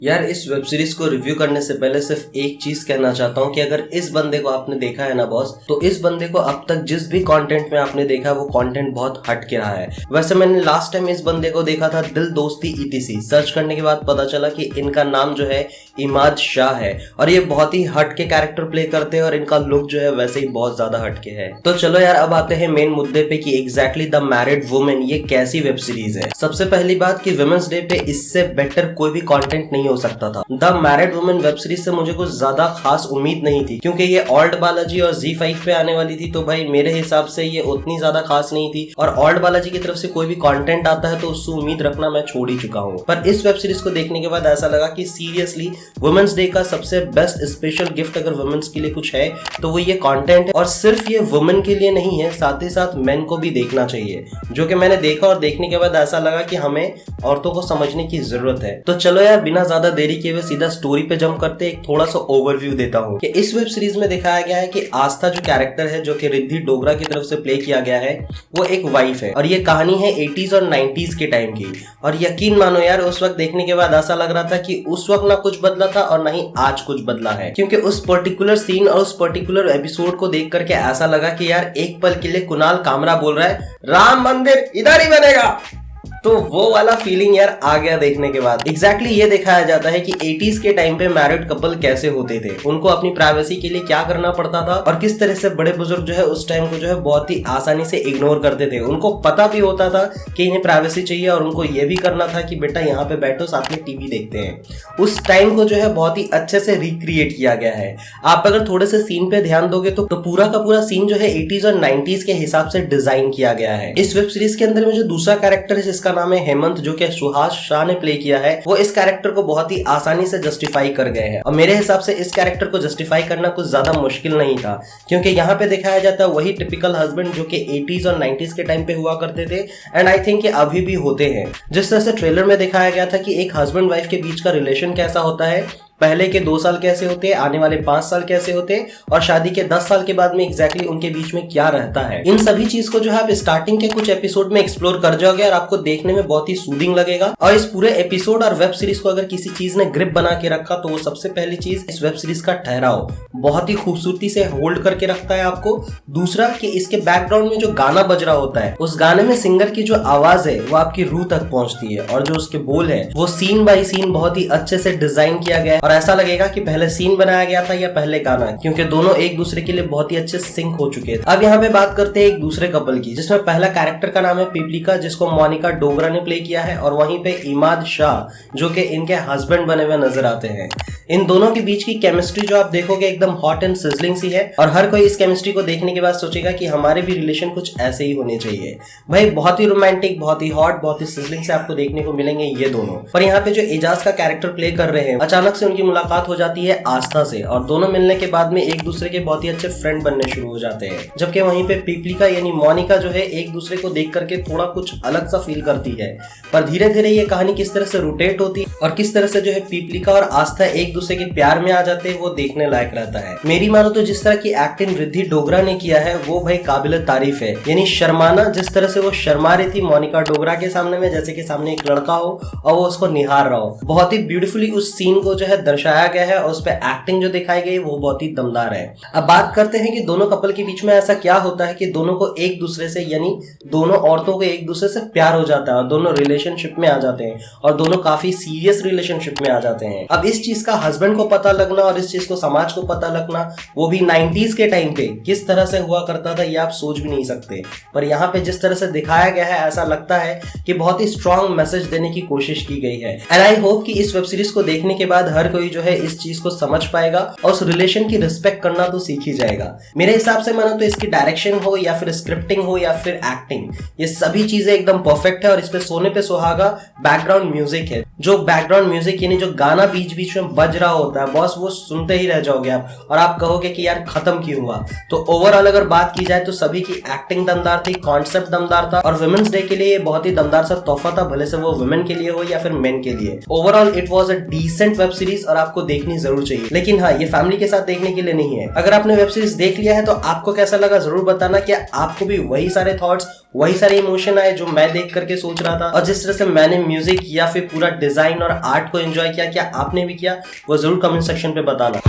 यार इस web series को रिव्यू करने से पहले सिर्फ एक चीज कहना चाहता हूँ कि अगर इस बंदे को आपने देखा है ना बॉस, तो इस बंदे को अब तक जिस भी कंटेंट में आपने देखा वो कंटेंट बहुत हट के रहा है। वैसे मैंने लास्ट टाइम इस बंदे को देखा था दिल दोस्ती ईटीसी। सर्च करने के बाद पता चला कि इनका नाम जो है इमाद शाह है और ये बहुत ही हट के कैरेक्टर प्ले करते हैं और इनका लुक जो है वैसे ही बहुत ज्यादा हट के है। तो चलो यार अब आते हैं मेन मुद्दे पे कि एग्जैक्टली द मैरिड वुमेन ये कैसी वेब सीरीज है। सबसे पहली बात कि वुमेन्स डे पे इससे बेटर कोई भी कंटेंट नहीं हो सकता था। The married women web series से मुझे कुछ ज्यादा खास उम्मीद नहीं थी क्योंकि ये ऑल्ड बालाजी और Z5 पे आने वाली थी, तो भाई मेरे हिसाब से ये उतनी ज्यादा खास नहीं थी और ऑल्ड बालाजी की तरफ से कोई भी कंटेंट आता है तो उससे उम्मीद रखना मैं छोड़ ही चुका हूँ। पर इस वेब सीरीज को देखने के बाद ऐसा लगा कि सीरियसली वुमेन्स डे का सबसे बेस्ट स्पेशल गिफ्ट अगर वुमेन्स के लिए कुछ है तो वो ये कंटेंट है। और सिर्फ ये वुमेन के लिए नहीं है, साथ ही साथ मेन को भी देखना चाहिए, जो कि मैंने देखा और देखने के बाद ऐसा लगा कि हमें औरतों को समझने की जरूरत है। तो चलो यार बिना ज्यादा देरी किए हुए सीधा स्टोरी पे जंप करते एक थोड़ा सा ओवरव्यू देता हूँ कि इस वेब सीरीज में दिखाया गया है कि आस्था जो कैरेक्टर है जो कि रिद्धि डोगरा की तरफ से प्ले किया गया है वो एक वाइफ है और ये कहानी है 80s और 90s के टाइम की। और यकीन मानो यार उस वक्त देखने के बाद ऐसा लग रहा था कि उस वक्त ना कुछ बदला था और ना ही आज कुछ बदला है, क्योंकि उस पर्टिकुलर सीन और उस पर्टिकुलर एपिसोड को देख करके ऐसा लगा कि यार एक पल के लिए कुणाल कामरा बोल रहा है राम मंदिर इधर ही बनेगा, तो वो वाला फीलिंग यार आ गया देखने के बाद। एग्जैक्टली ये दिखाया जाता है कि 80s के टाइम पे मैरिड कपल कैसे होते थे, उनको अपनी प्राइवेसी के लिए क्या करना पड़ता था और किस तरह से बड़े बुजुर्ग जो है उस टाइम को जो है बहुत ही आसानी से इग्नोर करते थे। उनको पता भी होता था कि इन्हें प्राइवेसी चाहिए और उनको ये भी करना था कि बेटा यहाँ पे बैठो साथ में टीवी देखते हैं। उस टाइम को जो है बहुत ही अच्छे से रिक्रिएट किया गया है। आप अगर थोड़े से सीन पे ध्यान दोगे तो पूरा का पूरा सीन जो है 80s और 90s के हिसाब से डिजाइन किया गया है। इस वेब सीरीज के अंदर में जो दूसरा कैरेक्टर है जिसका नाम है हेमंत, जो कि सुहास शाह ने प्ले किया है, वो इस कैरेक्टर को बहुत ही आसानी से जस्टिफाई कर गए हैं। और मेरे हिसाब से इस कैरेक्टर को जस्टिफाई करना कुछ ज्यादा मुश्किल नहीं था, क्योंकि यहाँ पे दिखाया जाता है वही टिपिकल हस्बैंड जो कि 80s और 90s के टाइम पे हुआ करते थे एंड आई थिंक ये अभी भी होते हैं। जिस तरह से ट्रेलर में दिखाया गया था कि एक हस्बैंड वाइफ के बीच का रिलेशन कैसा होता है, पहले के 2 साल कैसे होते हैं, आने वाले 5 साल कैसे होते हैं और शादी के 10 साल के बाद में एग्जैक्टली उनके बीच में क्या रहता है, इन सभी चीज को जो है आप स्टार्टिंग के कुछ एपिसोड में एक्सप्लोर कर जाओगे और आपको देखने में बहुत ही सूदिंग लगेगा। और इस पूरे एपिसोड और वेब सीरीज को अगर किसी चीज ने ग्रिप बना के रखा तो वो सबसे पहली चीज इस वेब सीरीज का ठहराव बहुत ही खूबसूरती से होल्ड करके रखता है आपको। दूसरा कि इसके बैकग्राउंड में जो गाना बज रहा होता है उस गाने में सिंगर की जो आवाज है वो आपकी रूह तक पहुंचती है और जो उसके बोल है वो सीन बाय सीन बहुत ही अच्छे से डिजाइन किया गया है और ऐसा लगेगा कि पहले सीन बनाया गया था या पहले गाना, क्योंकि दोनों एक दूसरे के लिए बहुत ही अच्छे सिंक हो चुके थे। अब यहाँ पे बात करते हैं एक दूसरे कपल की, जिसमें पहला कैरेक्टर का नाम है पीपलिका, जिसको मोनिका डोगरा ने प्ले किया है, और वहीं पे इमाद शाह जो कि इनके हस्बैंड बने हुए नजर आते हैं। इन दोनों के बीच की केमिस्ट्री जो आप देखोगे एकदम हॉट एंड सिजलिंग सी है और हर कोई इस केमिस्ट्री को देखने के बाद सोचेगा कि हमारे भी रिलेशन कुछ ऐसे ही होने चाहिए। भाई बहुत ही रोमांटिक, बहुत ही हॉट, बहुत ही सिजलिंग से आपको देखने को मिलेंगे ये दोनों। पर यहाँ पे जो एजाज का कैरेक्टर प्ले कर रहे हैं, अचानक से उनकी मुलाकात हो जाती है आस्था से और दोनों मिलने के बाद में एक दूसरे के बहुत ही अच्छे फ्रेंड बनने शुरू हो जाते हैं। जबकि वहीं पे पीपलिका यानी मोनिका जो है एक दूसरे को देख करके थोड़ा कुछ अलग सा फील करती है। पर धीरे धीरे ये कहानी किस तरह से रोटेट होती है और किस तरह से जो है पीपलिका और आस्था एक दूसरे के प्यार में आ जाते हैं वो देखने लायक रहता है। मेरी मानो तो जिस तरह की एक्टिंग रिद्धि डोगरा ने किया है वो भाई काबिल तारीफ है। यानी शर्माना, जिस तरह से वो शर्मा रही थी मोनिका डोगरा के सामने में, जैसे कि सामने एक लड़का हो और वो उसको निहार रहा हो, बहुत ही ब्यूटीफुली उस सीन को जो है दर्शाया गया है और उस पे एक्टिंग जो दिखाई गई वो बहुत ही दमदार है। अब बात करते हैं कि दोनों कपल के बीच में ऐसा क्या होता है कि दोनों को एक दूसरे से यानी दोनों औरतों को एक दूसरे से प्यार हो जाता है और दोनों रिलेशनशिप में आ जाते हैं और दोनों काफी सीरियस रिलेशनशिप में आ जाते हैं। अब इस चीज का हस्बैंड को पता लगना और इस चीज को समाज को पता लगना, वो भी 90s के टाइम पे किस तरह से हुआ करता था ये आप सोच भी नहीं सकते। पर यहाँ पे जिस तरह से दिखाया गया है ऐसा लगता है कि बहुत ही स्ट्रॉन्ग मैसेज देने की कोशिश की गई है एंड आई होप कि इस वेब सीरीज को देखने के बाद हर कोई जो है इस चीज को समझ पाएगा और उस रिलेशन की रिस्पेक्ट करना तो सीख ही जाएगा। मेरे हिसाब से मानो तो इसकी डायरेक्शन हो या फिर स्क्रिप्टिंग हो या फिर एक्टिंग, ये सभी चीजें एकदम परफेक्ट है और इस पे सोने पे सुहागा बैकग्राउंड म्यूजिक है। जो बैकग्राउंड म्यूजिक यानी जो गाना बीच बीच में बज बज रहा होता है बॉस, वो सुनते ही रह जाओगे आप और आप कहोगे कि यार खत्म क्यों हुआ। तो ओवरऑल अगर बात की जाए तो सभी की एक्टिंग दमदार थी, कॉन्सेप्ट दमदार था और वुमेन्स डे के लिए बहुत ही दमदार सा तोहफा था, भले से वो वुमेन के लिए हो या फिर मेन के लिए। Overall it was a decent web series और आपको देखनी जरूर चाहिए, लेकिन हाँ ये फैमिली के साथ देखने के लिए नहीं है। अगर आपने वेब सीरीज देख लिया है तो आपको कैसा लगा जरूर बताना। क्या आपको भी वही सारे थॉट्स, वही सारे इमोशन आए जो मैं देख करके सोच रहा था, और जिस तरह से मैंने म्यूजिक या फिर पूरा डिजाइन और आर्ट को एंजॉय किया, क्या आपने भी किया? वो जरूर कमेंट सेक्शन पे बताना।